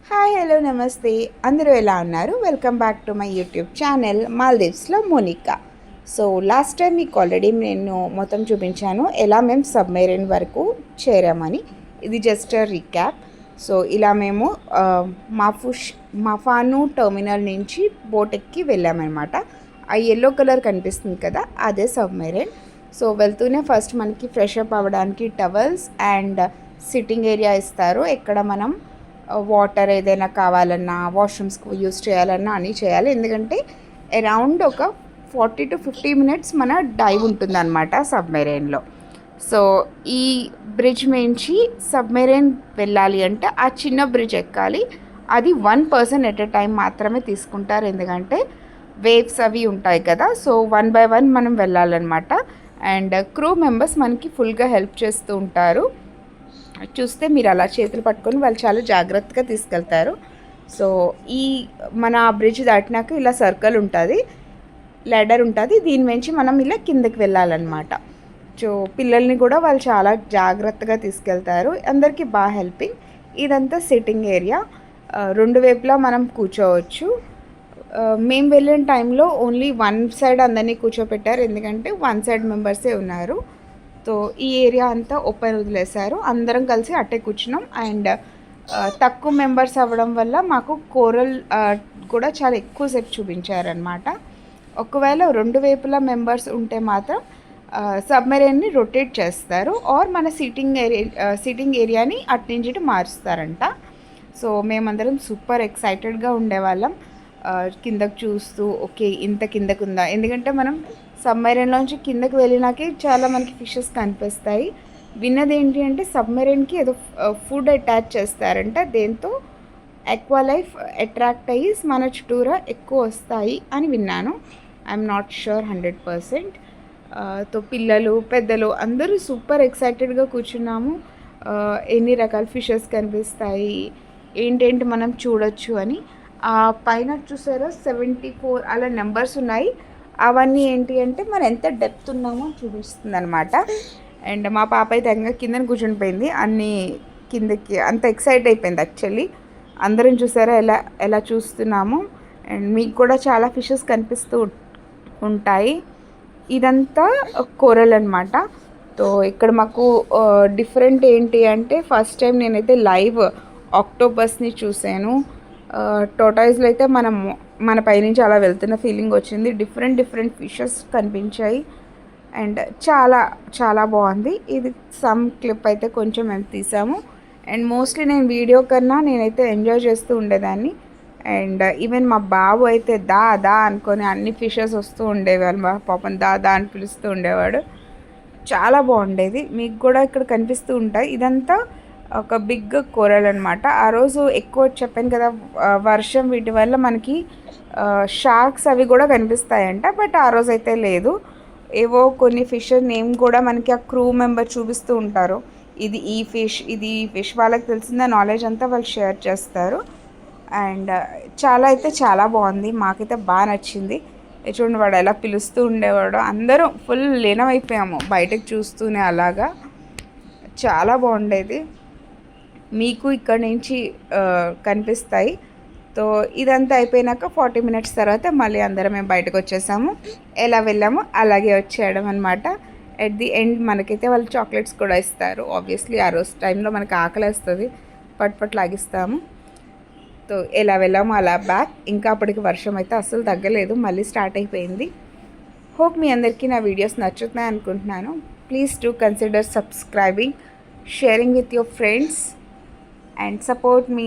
Hi hello నమస్తే అందరూ ఎలా ఉన్నారు? Welcome back to my YouTube channel మాల్దీవ్స్లో మోనికా. సో లాస్ట్ టైం మీకు ఆల్రెడీ నేను మొత్తం చూపించాను ఎలా మేము సబ్మెరైన్ వరకు చేరామని. ఇది జస్ట్ రీక్యాప్. సో ఇలా మేము మఫాను టర్మినల్ నుంచి బోట్ ఎక్కి వెళ్ళామన్నమాట. ఆ ఎల్లో కలర్ కనిపిస్తుంది కదా, అదే సబ్మెరైన్. సో వెళ్తూనే ఫస్ట్ మనకి ఫ్రెష్ అప్ అవ్వడానికి టవల్స్ అండ్ సిట్టింగ్ ఏరియా ఇస్తారు. ఎక్కడ మనం వాటర్ ఏదైనా కావాలన్నా, వాష్రూమ్స్కి యూస్ చేయాలన్నా అన్నీ చేయాలి. ఎందుకంటే అరౌండ్ ఒక 40 to 50 minutes మన డైవ్ ఉంటుందన్నమాట సబ్మెరైన్లో. సో ఈ బ్రిడ్జ్ నుంచి సబ్మెరైన్ వెళ్ళాలి అంటే ఆ చిన్న బ్రిడ్జ్ ఎక్కాలి. అది 1 person ఎట్ ఎ టైం మాత్రమే తీసుకుంటారు, ఎందుకంటే వేవ్స్ అవి ఉంటాయి కదా. సో 1 by 1 మనం వెళ్ళాలన్నమాట. అండ్ క్రూ మెంబర్స్ మనకి ఫుల్గా హెల్ప్ చేస్తూ ఉంటారు. చూస్తే మీరు అలా చేతులు పట్టుకొని వాళ్ళు చాలా జాగ్రత్తగా తీసుకెళ్తారు. సో ఈ మన బ్రిడ్జ్ దాటినాక ఇలా సర్కిల్ ఉంటుంది, లెడర్ ఉంటుంది, దీని నుంచి మనం ఇలా కిందకి వెళ్ళాలన్నమాట. సో పిల్లల్ని కూడా వాళ్ళు చాలా జాగ్రత్తగా తీసుకెళ్తారు. అందరికీ బాగా హెల్పింగ్. ఇదంతా సిట్టింగ్ ఏరియా, రెండు వైపులా మనం కూర్చోవచ్చు. మేము వెళ్ళిన టైంలో ఓన్లీ వన్ సైడ్ అందరినీ కూర్చోపెట్టారు, ఎందుకంటే వన్ సైడ్ మెంబర్సే ఉన్నారు. సో ఈ ఏరియా అంతా ఓపెన్ వదిలేశారు, అందరం కలిసి అట్టే కూర్చున్నాం. అండ్ తక్కువ మెంబర్స్ అవ్వడం వల్ల మాకు కోరల్ కూడా చాలా ఎక్కువసేపు చూపించారనమాట. ఒకవేళ రెండు వైపులా మెంబర్స్ ఉంటే మాత్రం సబ్మెరైన్ని రొటేట్ చేస్తారు, ఆర్ మన సిట్టింగ్ ఏరియాని అటు నుంచి ఇటు మారుస్తారంట. సో మేమందరం సూపర్ ఎక్సైటెడ్గా ఉండేవాళ్ళం, కిందకు చూస్తూ ఓకే ఇంత కిందకు ఉందా, ఎందుకంటే మనం సబ్మెరైన్లోంచి కిందకి వెళ్ళినాకే చాలా మనకి ఫిషెస్ కనిపిస్తాయి. విన్నది ఏంటి అంటే సబ్మెరైన్కి ఏదో ఫుడ్ అటాచ్ చేస్తారంట, దేంతో అక్వా లైఫ్ అట్రాక్ట్ అయ్యి మన చుట్టూరా ఎక్కువ వస్తాయి అని విన్నాను. I'm not sure 100%. తో పిల్లలు పెద్దలు అందరూ సూపర్ ఎక్సైటెడ్గా కూర్చున్నాము. ఎన్ని రకాల ఫిషెస్ కనిపిస్తాయి, ఏంటేంటి మనం చూడొచ్చు అని. పైన చూసారో 74 అలా నెంబర్స్ ఉన్నాయి. అవన్నీ ఏంటి అంటే మనం ఎంత డెప్త్ ఉన్నామో చూపిస్తుంది అనమాట. అండ్ మా పాప అయితే ఇంకా కిందన కూర్చునిపోయింది, అన్నీ కిందకి అంత ఎక్సైట్ అయిపోయింది యాక్చువల్లీ. అందరం చూసారా ఎలా ఎలా చూస్తున్నాము. అండ్ మీకు కూడా చాలా ఫిషెస్ కనిపిస్తూ ఉంటాయి. ఇదంతా కోరల్ అనమాట. సో ఇక్కడ మాకు డిఫరెంట్ ఏంటి అంటే ఫస్ట్ టైం నేనైతే లైవ్ ఆక్టోపస్ని చూశాను. టోటాయిస్లో అయితే మన పైనుంచి అలా వెళ్తున్న ఫీలింగ్ వచ్చింది. డిఫరెంట్ ఫిషెస్ కనిపించాయి అండ్ చాలా చాలా బాగుంది. ఇది సమ్ క్లిప్ అయితే కొంచెం మేము తీసాము. అండ్ మోస్ట్లీ నేను వీడియో కన్నా నేనైతే ఎంజాయ్ చేస్తూ ఉండేదాన్ని. అండ్ ఈవెన్ మా బాబు అయితే దా దా అనుకొని అన్ని ఫిషెస్ వస్తూ ఉండేవాళ్ళు, మా పాపం దా దా అని పిలుస్తూ ఉండేవాడు. చాలా బాగుండేది. మీకు కూడా ఇక్కడ కనిపిస్తూ ఉంటాయి. ఇదంతా ఒక బిగ్ కోరల్ అనమాట. ఆ రోజు ఎక్కువ చెప్పాను కదా వర్షం, వీటి వల్ల మనకి షార్క్స్ అవి కూడా కనిపిస్తాయంట. బట్ ఆ రోజు అయితే లేదు. ఏవో కొన్ని ఫిష్ నేమ్ కూడా మనకి ఆ క్రూ మెంబర్ చూపిస్తూ ఉంటారు, ఇది ఈ ఫిష్ వాళ్ళకి తెలిసిన నాలెడ్జ్ అంతా వాళ్ళు షేర్ చేస్తారు. అండ్ చాలా బాగుంది, మాకైతే బాగా నచ్చింది. చూడండి వాడు ఎలా పిలుస్తూ ఉండేవాడు, అందరం ఫుల్ లీనమైపోయాము బయటకు చూస్తూనే. అలాగా చాలా బాగుండేది. మీకు ఇక్కడ నుంచి కనిపిస్తాయి. సో ఇదంతా అయిపోయినాక 40 minutes తర్వాత మళ్ళీ అందరం మేము బయటకు వచ్చేసాము. ఎలా వెళ్ళామో అలాగే వచ్చేయడం అనమాట. ఎట్ ది ఎండ్ మనకైతే వాళ్ళు చాక్లెట్స్ కూడా ఇస్తారు. ఆబ్వియస్లీ ఆ రోజు టైంలో మనకి ఆకలి వస్తుంది, పట్ లాగిస్తాము. సో ఎలా వెళ్ళామో అలా బ్యాక్. ఇంకా అప్పటికి వర్షం అయితే అస్సలు తగ్గలేదు, మళ్ళీ స్టార్ట్ అయిపోయింది. హోప్ మీ అందరికీ నా వీడియోస్ నచ్చుతున్నాయి అనుకుంటున్నాను. Please do consider subscribing, sharing with your friends and support me.